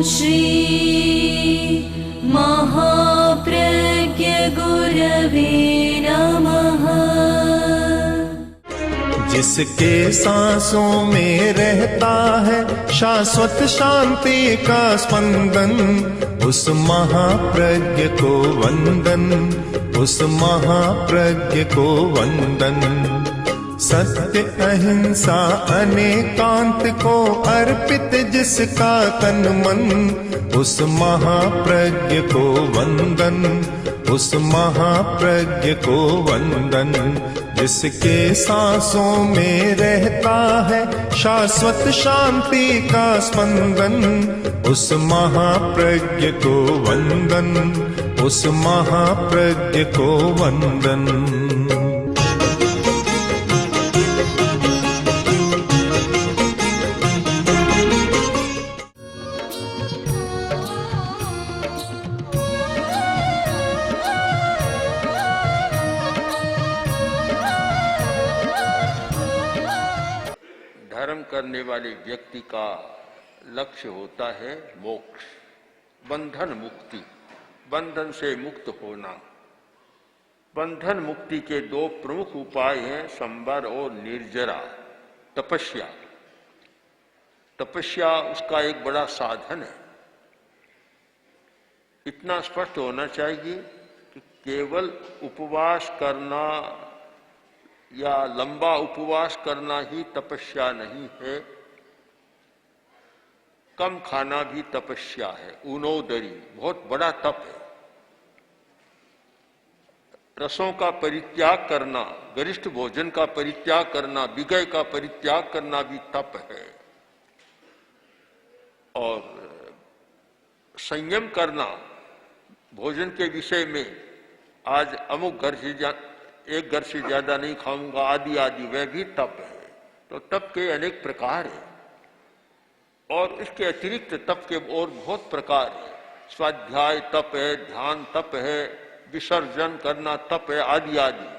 श्री महाप्रज्ञ गुरवे नमः। जिसके सांसों में रहता है शाश्वत शांति का स्पंदन, उस महाप्रज्ञ को वंदन, उस महाप्रज्ञ को वंदन। सत्य अहिंसा अनेकांत को अर्पित जिसका तन मन, उस महाप्रज्ञ को वंदन, उस महाप्रज्ञ को वंदन। जिसके सांसों में रहता है शाश्वत शांति का स्पंदन, उस महाप्रज्ञ को वंदन, उस महाप्रज्ञ को वंदन। धर्म करने वाले व्यक्ति का लक्ष्य होता है मोक्ष, बंधन मुक्ति, बंधन से मुक्त होना। बंधन मुक्ति के दो प्रमुख उपाय हैं, संवर और निर्जरा, तपस्या। तपस्या उसका एक बड़ा साधन है। इतना स्पष्ट होना चाहिए कि केवल उपवास करना या लंबा उपवास करना ही तपस्या नहीं है, कम खाना भी तपस्या है। ऊनोदरी बहुत बड़ा तप है। रसों का परित्याग करना, गरिष्ठ भोजन का परित्याग करना, विगय का परित्याग करना भी तप है। और संयम करना भोजन के विषय में, आज अमुक घर से एक घर से ज्यादा नहीं खाऊंगा आदि आदि, वह भी तप है। तो तप के अनेक प्रकार हैं और इसके अतिरिक्त तप के और बहुत प्रकार है। स्वाध्याय तप है, ध्यान तप है, विसर्जन करना तप है, आदि आदि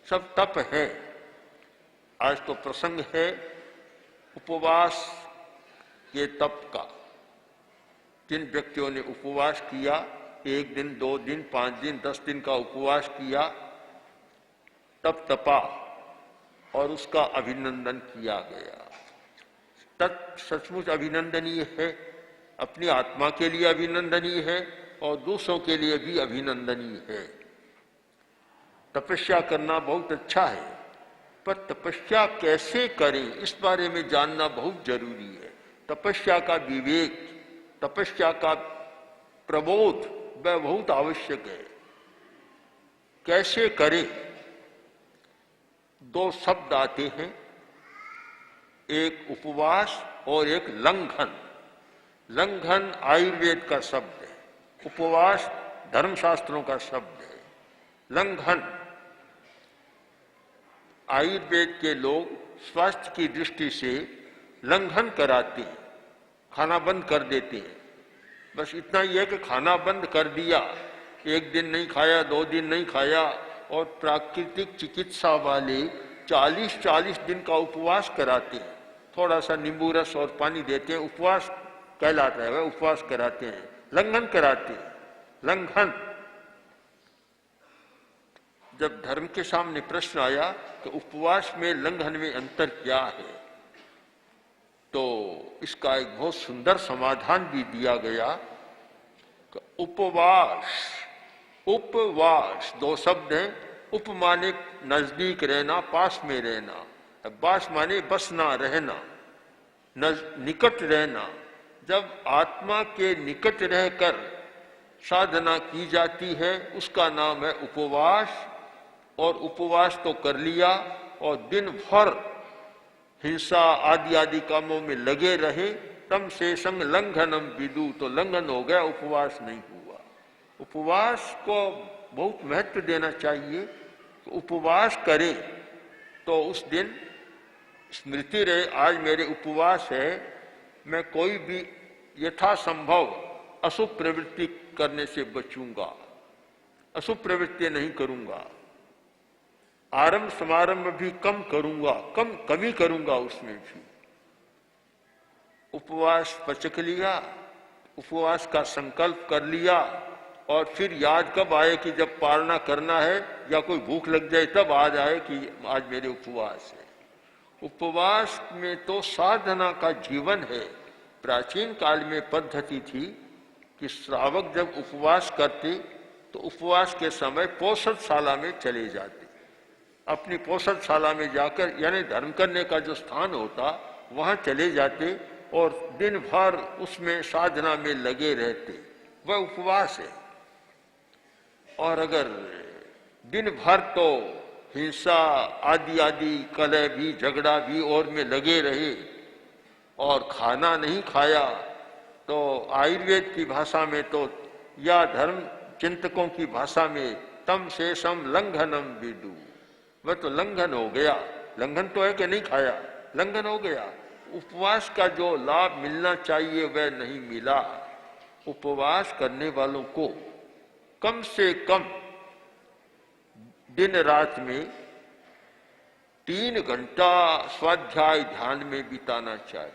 सब तप है। आज तो प्रसंग है उपवास के तप का। जिन व्यक्तियों ने उपवास किया, 1 दिन 2 दिन 5 दिन 10 दिन का उपवास किया, तप तपा और उसका अभिनंदन किया गया। तत् सचमुच अभिनंदनीय है, अपनी आत्मा के लिए अभिनंदनीय है और दूसरों के लिए भी अभिनंदनीय है। तपस्या करना बहुत अच्छा है, पर तपस्या कैसे करें इस बारे में जानना बहुत जरूरी है। तपस्या का विवेक, तपस्या का प्रबोध वह बहुत आवश्यक है। कैसे करें? 2 शब्द आते हैं, एक उपवास और एक लंघन। लंघन आयुर्वेद का शब्द है, उपवास धर्मशास्त्रों का शब्द है। लंघन, आयुर्वेद के लोग स्वास्थ्य की दृष्टि से लंघन कराते हैं, खाना बंद कर देते हैं। बस इतना ही है कि खाना बंद कर दिया, 1 दिन नहीं खाया, 2 दिन नहीं खाया। और प्राकृतिक चिकित्सा वाले 40-40 दिन का उपवास कराते हैं। थोड़ा सा नींबू रस और पानी देते हैं, उपवास कहलाता है, वह उपवास कराते हैं, लंघन कराते हैं। लंघन। जब धर्म के सामने प्रश्न आया कि उपवास में लंघन में अंतर क्या है, तो इसका एक बहुत सुंदर समाधान भी दिया गया कि उपवास, उपवास 2 शब्द हैं। उप माने नजदीक रहना, पास में रहना, वास माने बसना, रहना, निकट रहना। जब आत्मा के निकट रहकर साधना की जाती है उसका नाम है उपवास। और उपवास तो कर लिया और दिन भर हिंसा आदि आदि कामों में लगे रहे, तम से संग लंघनम विदु, तो लंघन हो गया, उपवास नहीं हुआ। उपवास को बहुत महत्व देना चाहिए। उपवास करे तो उस दिन स्मृति रहे, आज मेरे उपवास है, मैं कोई भी यथासंभव अशुभ प्रवृत्ति करने से बचूंगा, अशुभ प्रवृत्ति नहीं करूंगा। आरंभ समारंभ भी कम करूंगा, कमी करूंगा उसमें भी। उपवास पचक लिया उपवास का संकल्प कर लिया और फिर याद कब आए कि जब पालना करना है या कोई भूख लग जाए तब आ जाए कि आज मेरे उपवास है। उपवास में तो साधना का जीवन है। प्राचीन काल में पद्धति थी कि श्रावक जब उपवास करते तो उपवास के समय पोषदशाला में चले जाते। अपनी पोषदशाला में जाकर यानी धर्म करने का जो स्थान होता वहां चले जाते और दिन भर उसमें साधना में लगे रहते। वह उपवास है। और अगर दिन भर तो हिंसा आदि आदि कलह भी झगड़ा भी और में लगे रहे और खाना नहीं खाया तो आयुर्वेद की भाषा में तो या धर्म चिंतकों की भाषा में तम शेषम लंघनम विदु, वह तो लंघन हो गया। लंघन तो है कि नहीं खाया, लंघन हो गया। उपवास का जो लाभ मिलना चाहिए वह नहीं मिला। उपवास करने वालों को कम से कम दिन रात में 3 घंटा स्वाध्याय ध्यान में बिताना चाहिए।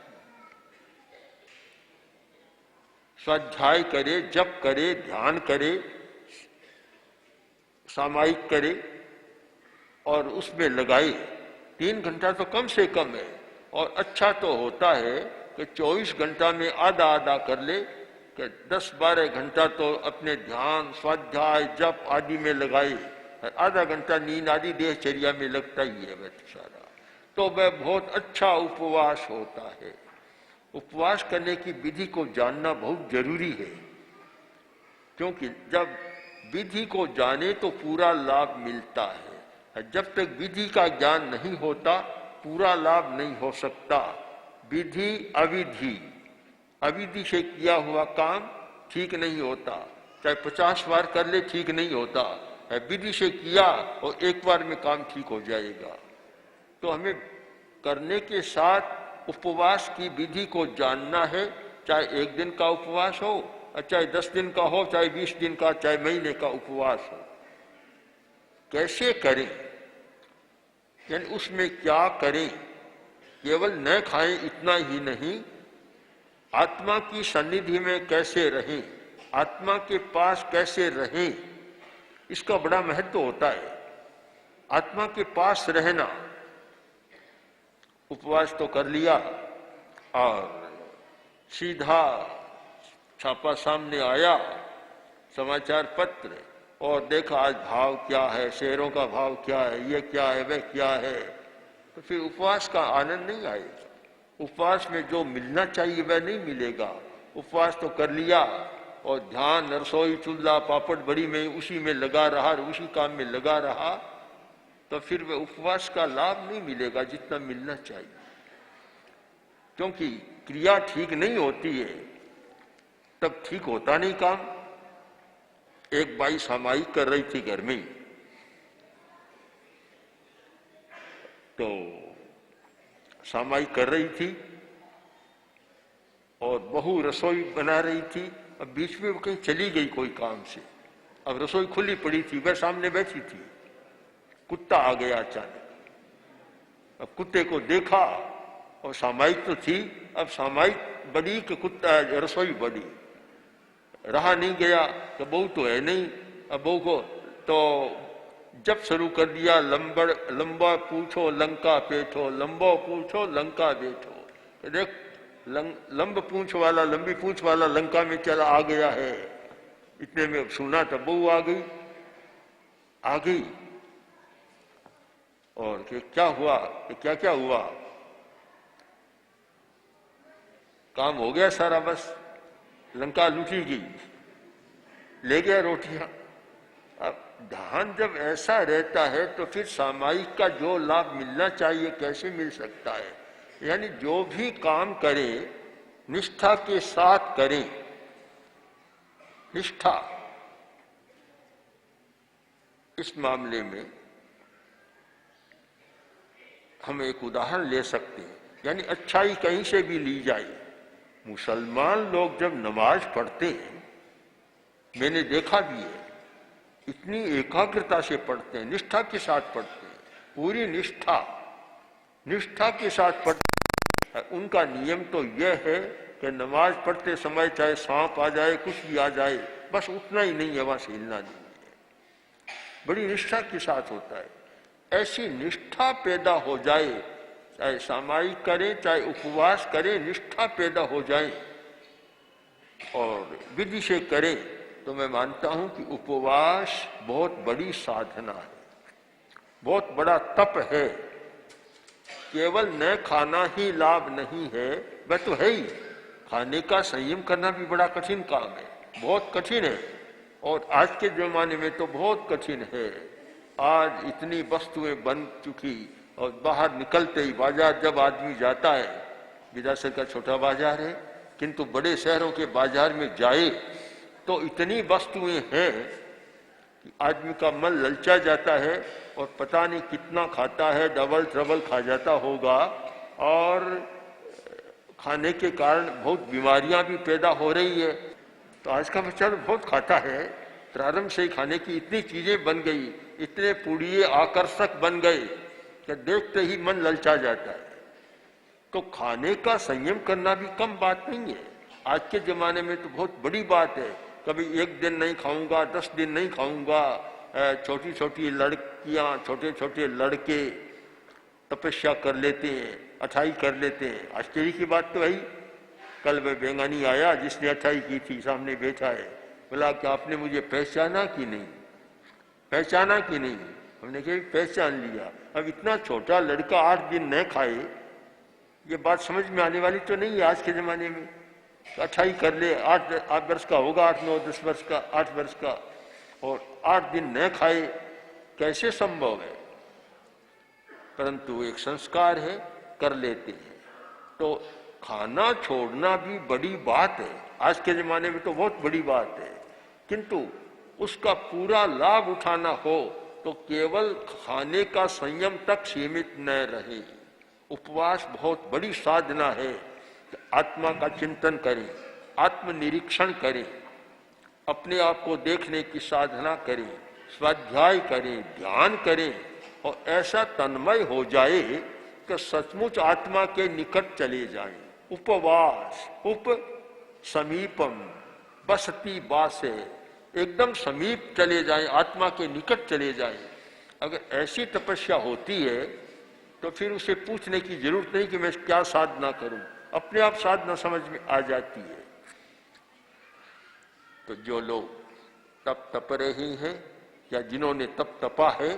स्वाध्याय करे, जप करे, ध्यान करे, सामायिक करे और उसमें लगाए। 3 घंटा तो कम से कम है। और अच्छा तो होता है कि 24 घंटा में आधा आधा कर ले कि 10-12 घंटा तो अपने ध्यान स्वाध्याय जप आदि में लगाए। आधा घंटा नींद आदि देहचर्या में लगता ही है वह सारा, तो वह बहुत अच्छा उपवास होता है। उपवास करने की विधि को जानना बहुत जरूरी है, क्योंकि जब विधि को जाने तो पूरा लाभ मिलता है। जब तक विधि का ज्ञान नहीं होता पूरा लाभ नहीं हो सकता। विधि अविधि, अविधि से किया हुआ काम ठीक नहीं होता, चाहे 50 बार कर ले ठीक नहीं होता। विधि से किया और एक बार में काम ठीक हो जाएगा। तो हमें करने के साथ उपवास की विधि को जानना है, चाहे 1 दिन का उपवास हो, चाहे 10 दिन का हो, चाहे 20 दिन का, चाहे महीने का उपवास हो। कैसे करें, यानी उसमें क्या करें। केवल न खाएं इतना ही नहीं, आत्मा की सन्निधि में कैसे रहें, आत्मा के पास कैसे रहें, इसका बड़ा महत्व होता है। आत्मा के पास रहना। उपवास तो कर लिया और सीधा छापा सामने आया समाचार पत्र और देखा आज भाव क्या है, शेयरों का भाव क्या है, ये क्या है, वह क्या है, तो फिर उपवास का आनंद नहीं आएगा। उपवास में जो मिलना चाहिए वह नहीं मिलेगा। उपवास तो कर लिया और ध्यान रसोई चूल्हा पापड़ बड़ी में उसी में लगा रहा, उसी काम में लगा रहा, तो फिर वह उपवास का लाभ नहीं मिलेगा जितना मिलना चाहिए। क्योंकि क्रिया ठीक नहीं होती है तब ठीक होता नहीं काम। एक बाई सामायिक कर रही थी घर में, तो सामायिक कर रही थी और बहू रसोई बना रही थी। अब बीच में वो कहीं चली गई कोई काम से, अब रसोई खुली पड़ी थी, वह सामने बैठी थी। कुत्ता आ गया अचानक। अब कुत्ते को देखा और सामायिक तो थी, अब सामायिक बड़ी कि कुत्ता रसोई बड़ी, रहा नहीं गया तो बहू तो है नहीं। अब बहू को तो जब शुरू कर दिया, लंबा पूछो लंका पेठो, लंबो पूछो लंका बैठो। देख लंब पूंछ वाला, लंबी पूंछ वाला लंका में चला आ गया है। इतने में सुना तो बहू आ गई और क्या हुआ, क्या क्या हुआ, काम हो गया सारा, बस लंका लूटी गई, ले गया रोटियां। अब ध्यान जब ऐसा रहता है तो फिर सामायिक का जो लाभ मिलना चाहिए कैसे मिल सकता है। यानी जो भी काम करें निष्ठा के साथ करें। निष्ठा, इस मामले में हम एक उदाहरण ले सकते हैं, यानी अच्छाई कहीं से भी ली जाए। मुसलमान लोग जब नमाज पढ़ते हैं, मैंने देखा भी है, इतनी एकाग्रता से पढ़ते हैं, निष्ठा के साथ पढ़ते हैं, पूरी निष्ठा के साथ पढ़ते हैं। उनका नियम तो यह है कि नमाज पढ़ते समय चाहे सांप आ जाए, कुछ भी आ जाए, बस उठना ही नहीं है, वहां से हिलना नहीं है। बड़ी निष्ठा के साथ होता है। ऐसी निष्ठा पैदा हो जाए, चाहे सामायिक करें चाहे उपवास करें, निष्ठा पैदा हो जाए और विधि से करें, तो मैं मानता हूं कि उपवास बहुत बड़ी साधना है, बहुत बड़ा तप है। केवल न खाना ही लाभ नहीं है, वह तो है ही, खाने का संयम करना भी बड़ा कठिन काम है, बहुत कठिन है, और आज के जमाने में तो बहुत कठिन है। आज इतनी वस्तुएं बन चुकी, और बाहर निकलते ही बाजार जब आदमी जाता है, विधासर का छोटा बाजार है, किंतु बड़े शहरों के बाजार में जाए तो इतनी वस्तुएं हैं कि आदमी का मन ललचा जाता है और पता नहीं कितना खाता है, डबल ट्रबल खा जाता होगा, और खाने के कारण बहुत बीमारियां भी पैदा हो रही है। तो आज का बच्चा तो बहुत खाता है, प्रारंभ से ही खाने की इतनी चीजें बन गई, इतने पुड़िए आकर्षक बन गए कि देखते ही मन ललचा जाता है। तो खाने का संयम करना भी कम बात नहीं है, आज के जमाने में तो बहुत बड़ी बात है। कभी एक दिन नहीं खाऊंगा, 10 दिन नहीं खाऊंगा, छोटी छोटी लड़कियां, छोटे छोटे लड़के तपस्या कर लेते हैं, अठाई कर लेते हैं। आश्चर्य की बात तो है ही। कल वह बेंगानी आया जिसने अठाई की थी, सामने बैठा है, बोला कि आपने मुझे पहचाना कि नहीं, पहचाना कि नहीं? हमने कहा पहचान लिया। अब इतना छोटा लड़का 8 दिन न खाए, ये बात समझ में आने वाली तो नहीं है आज के जमाने में। तो अठाई कर ले, 8 वर्ष का होगा, 8, 9, 10 वर्ष का, 8 वर्ष का, और 8 दिन न खाए, कैसे संभव है? परंतु एक संस्कार है, कर लेते हैं। तो खाना छोड़ना भी बड़ी बात है, आज के जमाने में तो बहुत बड़ी बात है, किंतु उसका पूरा लाभ उठाना हो तो केवल खाने का संयम तक सीमित न रहे। उपवास बहुत बड़ी साधना है। आत्मा का चिंतन करें, आत्मनिरीक्षण करें, अपने आप को देखने की साधना करें, स्वाध्याय करें, ध्यान करें, और ऐसा तन्मय हो जाए कि सचमुच आत्मा के निकट चले जाएं। उपवास, उप समीपम, बसती बासे, एकदम समीप चले जाएं, आत्मा के निकट चले जाएं। अगर ऐसी तपस्या होती है तो फिर उसे पूछने की जरूरत नहीं कि मैं क्या साधना करूं, अपने आप साधना समझ में आ जाती है। तो जो लोग तप तप रहे हैं या जिन्होंने तप तपा है,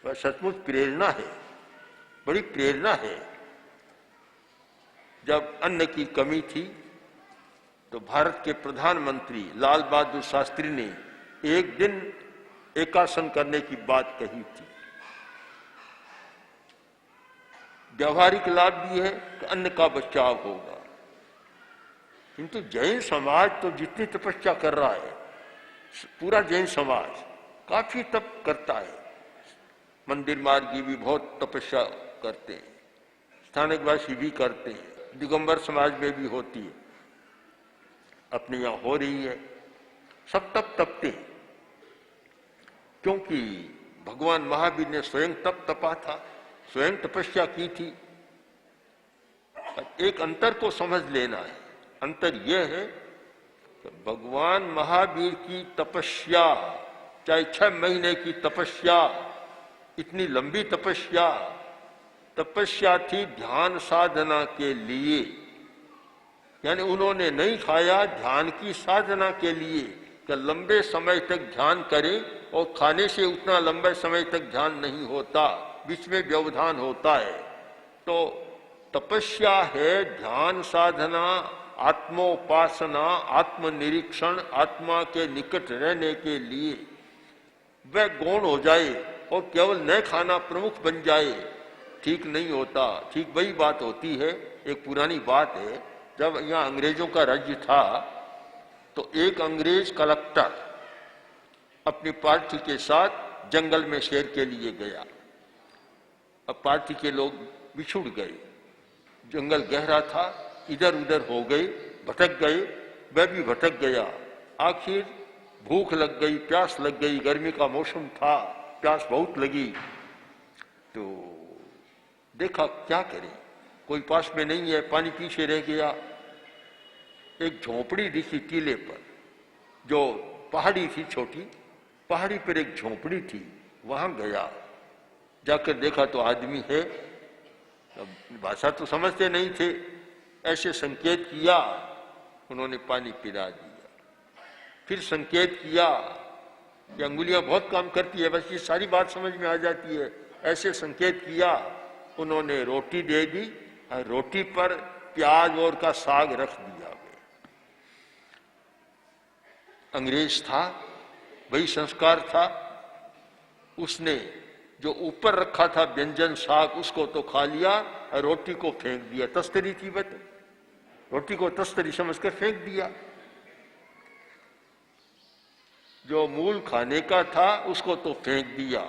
वह सचमुच प्रेरणा है, बड़ी प्रेरणा है। जब अन्न की कमी थी तो भारत के प्रधानमंत्री लाल बहादुर शास्त्री ने एक दिन एकासन करने की बात कही थी। व्यवहारिक लाभ भी है कि अन्न का बचाव होगा, किंतु जैन समाज तो जितनी तपस्या कर रहा है, पूरा जैन समाज काफी तप करता है। मंदिर मार्गी भी बहुत तपस्या करते हैं, स्थानिकवासी भी करते हैं, दिगंबर समाज में भी होती है, अपने यहां हो रही है। सब तप तपते हैं, क्योंकि भगवान महावीर ने स्वयं तप तपा था, स्वयं तपस्या की थी। एक अंतर को समझ लेना है। अंतर यह है कि भगवान महावीर की तपस्या, चाहे 6 महीने की तपस्या, इतनी लंबी तपस्या थी ध्यान साधना के लिए, यानी उन्होंने नहीं खाया ध्यान की साधना के लिए कि लंबे समय तक ध्यान करें, और खाने से उतना लंबे समय तक ध्यान नहीं होता, बीच में व्यवधान होता है। तो तपस्या है ध्यान साधना, आत्मोपासना, आत्मनिरीक्षण, आत्मा के निकट रहने के लिए। वह गौण हो जाए और केवल न खाना प्रमुख बन जाए, ठीक नहीं होता। ठीक वही बात होती है। एक पुरानी बात है, जब यहाँ अंग्रेजों का राज्य था तो एक अंग्रेज कलेक्टर अपनी पार्टी के साथ जंगल में शेर के लिए गया। अब पार्टी के लोग बिछुड़ गए, जंगल गहरा था, इधर उधर हो गए, भटक गए, वह भी भटक गया। आखिर भूख लग गई, प्यास लग गई, गर्मी का मौसम था, प्यास बहुत लगी। तो देखा क्या करें, कोई पास में नहीं है, पानी पीछे रह गया, एक झोपड़ी दिखी टीले पर, जो पहाड़ी थी छोटी, पहाड़ी पर एक झोपड़ी थी। वहां गया, जाकर देखा तो आदमी है। भाषा तो समझते नहीं थे, ऐसे संकेत किया, उन्होंने पानी पिला दिया। फिर संकेत किया, ये अंगुलियां बहुत काम करती है, बस ये सारी बात समझ में आ जाती है। ऐसे संकेत किया, उन्होंने रोटी दे दी और रोटी पर प्याज और का साग रख दिया। अंग्रेज था, वही संस्कार था। उसने जो ऊपर रखा था व्यंजन साग, उसको तो खा लिया और रोटी को फेंक दिया। तस्तरी थी बत, रोटी को तस्तरी समझकर फेंक दिया। जो मूल खाने का था उसको तो फेंक दिया,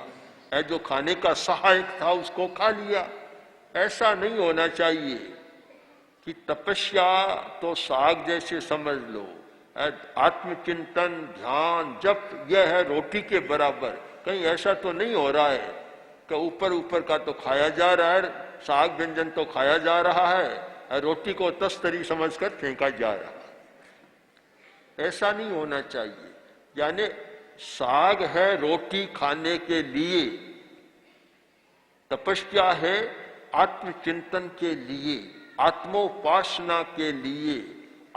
जो खाने का सहायक था उसको खा लिया। ऐसा नहीं होना चाहिए कि तपस्या तो साग जैसे समझ लो, आत्मचिंतन, ध्यान, जप यह है रोटी के बराबर। कहीं ऐसा तो नहीं हो रहा है कि ऊपर ऊपर का तो खाया जा रहा है, साग व्यंजन तो खाया जा रहा है, रोटी को तस्तरी समझकर फेंका जा रहा है। ऐसा नहीं होना चाहिए। यानी साग है रोटी खाने के लिए, तपस्या है आत्मचिंतन के लिए, आत्मोपासना के लिए,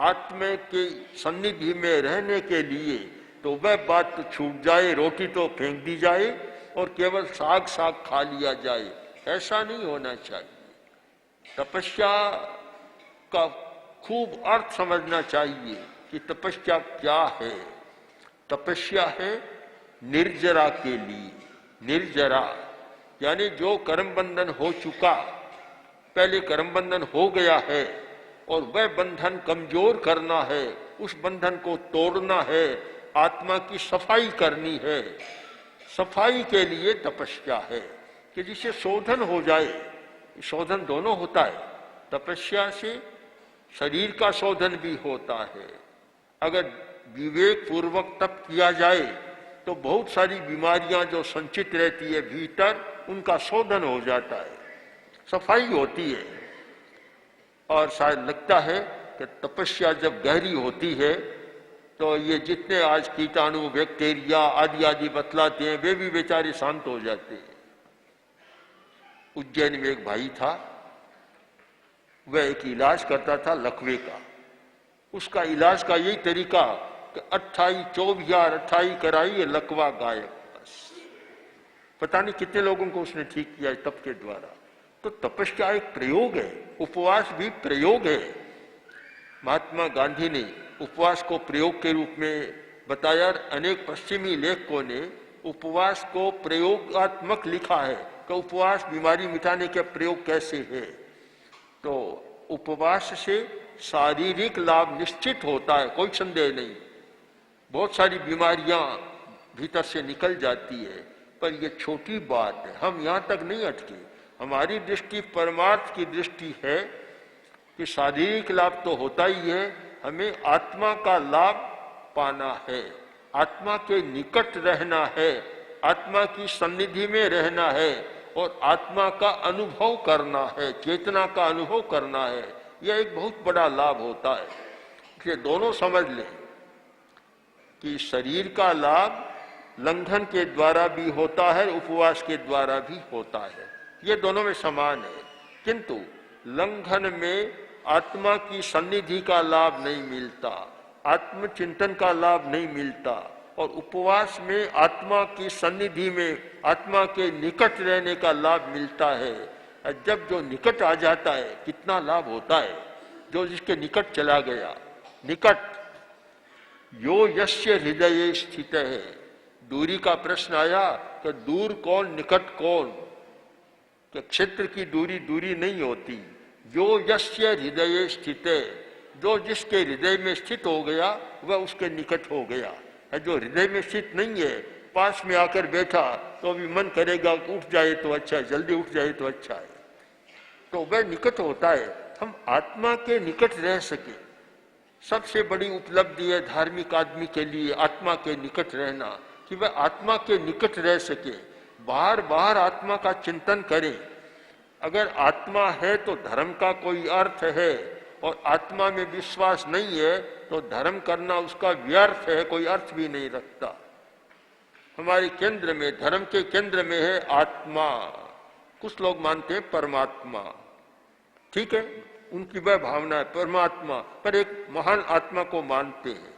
आत्मा के सन्निधि में रहने के लिए। तो वह बात तो छूट जाए, रोटी तो फेंक दी जाए और केवल साग साग खा लिया जाए, ऐसा नहीं होना चाहिए। तपस्या का खूब अर्थ समझना चाहिए कि तपस्या क्या है। तपस्या है निर्जरा के लिए। निर्जरा यानी जो कर्म बंधन हो चुका, पहले कर्म बंधन हो गया है और वह बंधन कमजोर करना है, उस बंधन को तोड़ना है, आत्मा की सफाई करनी है। सफाई के लिए तपस्या है कि जिससे शोधन हो जाए। शोधन दोनों होता है, तपस्या से शरीर का शोधन भी होता है। अगर विवेक पूर्वक तप किया जाए तो बहुत सारी बीमारियां जो संचित रहती है भीतर, उनका शोधन हो जाता है, सफाई होती है। और शायद लगता है कि तपस्या जब गहरी होती है तो ये जितने आज कीटाणु, बैक्टीरिया आदि आदि बतलाते हैं, वे भी बेचारे शांत हो जाते हैं। उज्जैन में एक भाई था, वह एक इलाज करता था लकवे का। उसका इलाज का यही तरीका कि 28 कराई, लकवा गायब। बस पता नहीं कितने लोगों को उसने ठीक किया तप के द्वारा। तो तपस्या एक प्रयोग है, उपवास भी प्रयोग है। महात्मा गांधी ने उपवास को प्रयोग के रूप में बताया। अनेक पश्चिमी लेखकों ने उपवास को प्रयोगात्मक लिखा है कि उपवास बीमारी मिटाने के प्रयोग कैसे है। तो उपवास से शारीरिक लाभ निश्चित होता है, कोई संदेह नहीं। बहुत सारी बीमारियां भीतर से निकल जाती है, पर यह छोटी बात है। हम यहां तक नहीं अटके। हमारी दृष्टि परमार्थ की दृष्टि है कि शारीरिक लाभ तो होता ही है, हमें आत्मा का लाभ पाना है, आत्मा के निकट रहना है, आत्मा की सन्निधि में रहना है और आत्मा का अनुभव करना है, चेतना का अनुभव करना है। यह एक बहुत बड़ा लाभ होता है। ये दोनों समझ लें कि शरीर का लाभ लंघन के द्वारा भी होता है, उपवास के द्वारा भी होता है। ये दोनों में समान है। किंतु लंघन में आत्मा की सन्निधि का लाभ नहीं मिलता, आत्मचिंतन का लाभ नहीं मिलता, और उपवास में आत्मा की सन्निधि में आत्मा के निकट रहने का लाभ मिलता है। जब जो निकट आ जाता है कितना लाभ होता है। जो जिसके निकट चला गया, निकट यो यस्य हृदय स्थित है। दूरी का प्रश्न आया तो दूर कौन निकट कौन, कि क्षेत्र की दूरी दूरी नहीं होती। जो यस्य हृदय स्थित है, जो जिसके हृदय में स्थित हो गया वह उसके निकट हो गया। जो हृदय में स्थित नहीं है, पास में आकर बैठा तो भी मन करेगा उठ जाए तो अच्छा है, जल्दी उठ जाए तो अच्छा है, तो वह निकट होता है। हम आत्मा के निकट रह सके, सबसे बड़ी उपलब्धि है धार्मिक आदमी के लिए आत्मा के निकट रहना, कि वह आत्मा के निकट रह सके, बार बार आत्मा का चिंतन करें। अगर आत्मा है तो धर्म का कोई अर्थ है, और आत्मा में विश्वास नहीं है तो धर्म करना उसका व्यर्थ है, कोई अर्थ भी नहीं रखता। हमारे केंद्र में, धर्म के केंद्र में है आत्मा। कुछ लोग मानते हैं परमात्मा, ठीक है, उनकी वह भावना है परमात्मा, पर एक महान आत्मा को मानते हैं।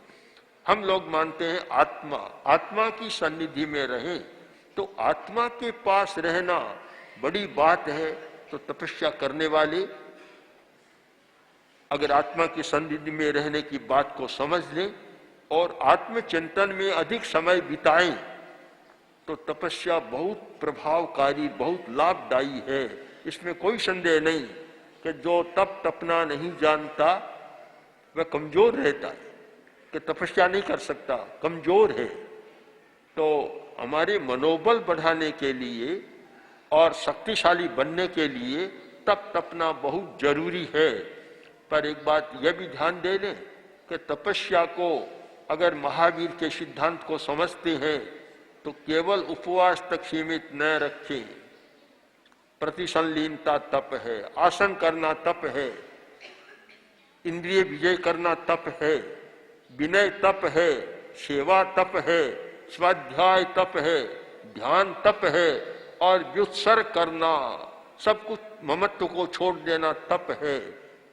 हम लोग मानते हैं आत्मा। आत्मा की सन्निधि में रहें तो आत्मा के पास रहना बड़ी बात है। तो तपस्या करने वाले अगर आत्मा की सन्निधि में रहने की बात को समझ लें और आत्मचिंतन में अधिक समय बिताएं तो तपस्या बहुत प्रभावकारी, बहुत लाभदायी है। इसमें कोई संदेह नहीं कि जो तप तपना नहीं जानता वह कमजोर रहता है, कि तपस्या नहीं कर सकता, कमजोर है। तो हमारे मनोबल बढ़ाने के लिए और शक्तिशाली बनने के लिए तप तपना बहुत जरूरी है। पर एक बात यह भी ध्यान दे लें कि तपस्या को अगर महावीर के सिद्धांत को समझते हैं तो केवल उपवास तक सीमित न रखें। प्रतिसंलीनता तप है, आसन करना तप है, इंद्रिय विजय करना तप है, विनय तप है, सेवा तप है, स्वाध्याय तप है, ध्यान तप है और व्युत्सर्ग करना, सब कुछ ममत्व को छोड़ देना तप है।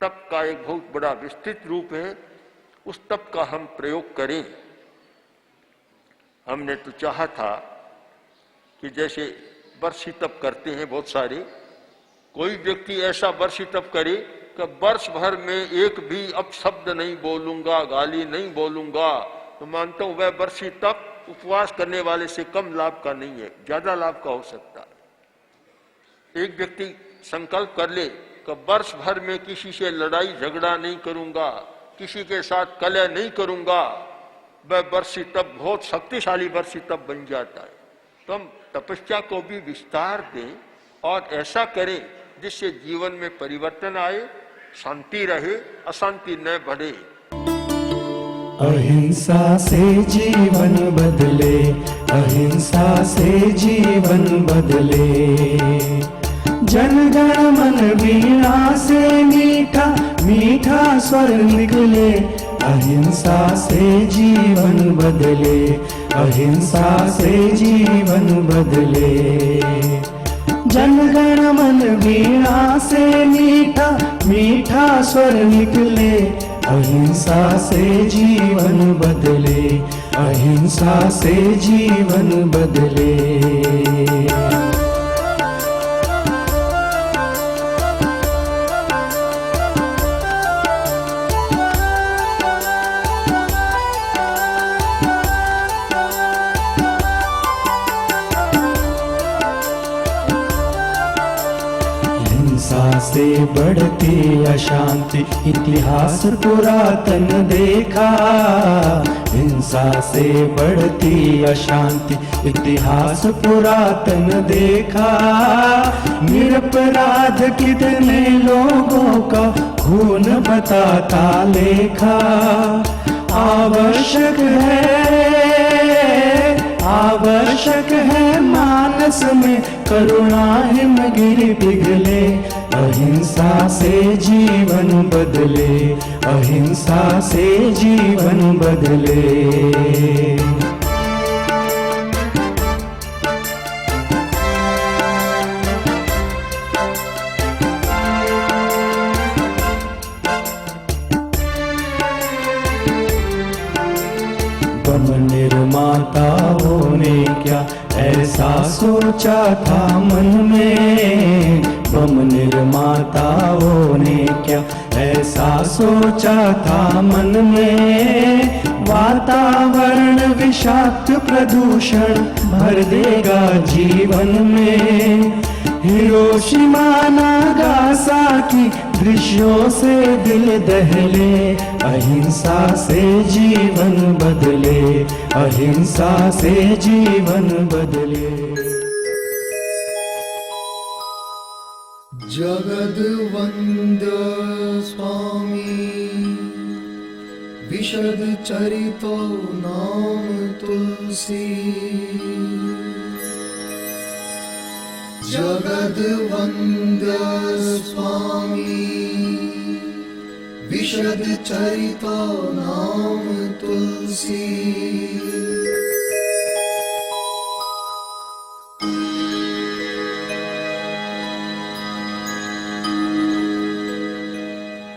तप का एक बहुत बड़ा विस्तृत रूप है। उस तप का हम प्रयोग करें। हमने तो चाहा था कि जैसे वर्षी तप करते हैं बहुत सारे, कोई व्यक्ति ऐसा वर्षी तप करे कि वर्ष भर में एक भी अपशब्द नहीं बोलूंगा, गाली नहीं बोलूंगा, तो मानता हूं वह वर्षी तप उपवास करने वाले से कम लाभ का नहीं है, ज्यादा लाभ का हो सकता है। एक व्यक्ति संकल्प कर ले कि वर्ष भर में किसी से लड़ाई झगड़ा नहीं करूंगा, किसी के साथ कलह नहीं करूंगा, वह वर्षी तप बहुत शक्तिशाली वर्षी तप बन जाता है। तो हम तपस्या को भी विस्तार दें और ऐसा करें जिससे जीवन में परिवर्तन आए, शांति रहे, अशांति न बढ़े। अहिंसा से जीवन बदले, अहिंसा से जीवन बदले। जन गण मन वीणा से मीठा मीठा स्वर निकले, अहिंसा से जीवन बदले, अहिंसा से जीवन बदले। जन गण मन वीणा से मीठा मीठा स्वर निकले, अहिंसा से जीवन बदले, अहिंसा से जीवन बदले। हिंसा से बढ़ती अशांति इतिहास पुरातन देखा, हिंसा से बढ़ती अशांति इतिहास पुरातन देखा। निरपराध कितने लोगों का खून बताता लेखा। आवश्यक है मानस में करुणा हिमगिरि पिघले, अहिंसा से जीवन बदले, अहिंसा से जीवन बदले। बम निर्माताओं ने क्या ऐसा सोचा था मन में, बम निर्माताओं ने क्या ऐसा सोचा था मन में। वातावरण विषाक्त प्रदूषण भर देगा जीवन में। हिरोशिमा नागासाकी दृश्यों से दिल दहले, अहिंसा से जीवन बदले, अहिंसा से जीवन बदले। जगद्वन्द्य स्वामी विशद चरितो नाम तुलसी। जगद्वन्द्य स्वामी परिषद चरितो नाम तुलसी।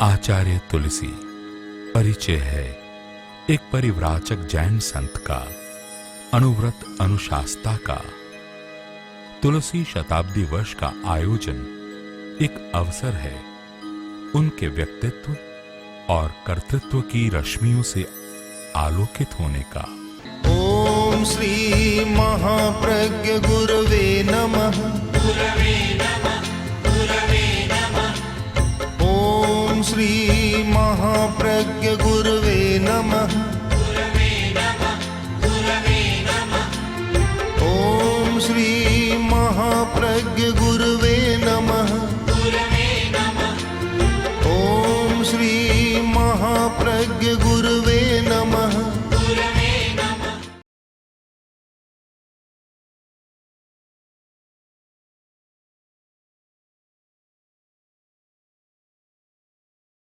आचार्य तुलसी परिचय है एक परिव्राजक जैन संत का, अनुव्रत अनुशास्ता का। तुलसी शताब्दी वर्ष का आयोजन एक अवसर है उनके व्यक्तित्व और कर्तृत्व की रश्मियों से आलोकित होने का। ओम श्री महाप्रज्ञ गुरवे नमः। ओम श्री महाप्रज्ञ गुरवे नमः। ओम श्री महाप्रज्ञ गुरवे नमः। ओम श्री महाप्रज्ञ गुरवे नमः।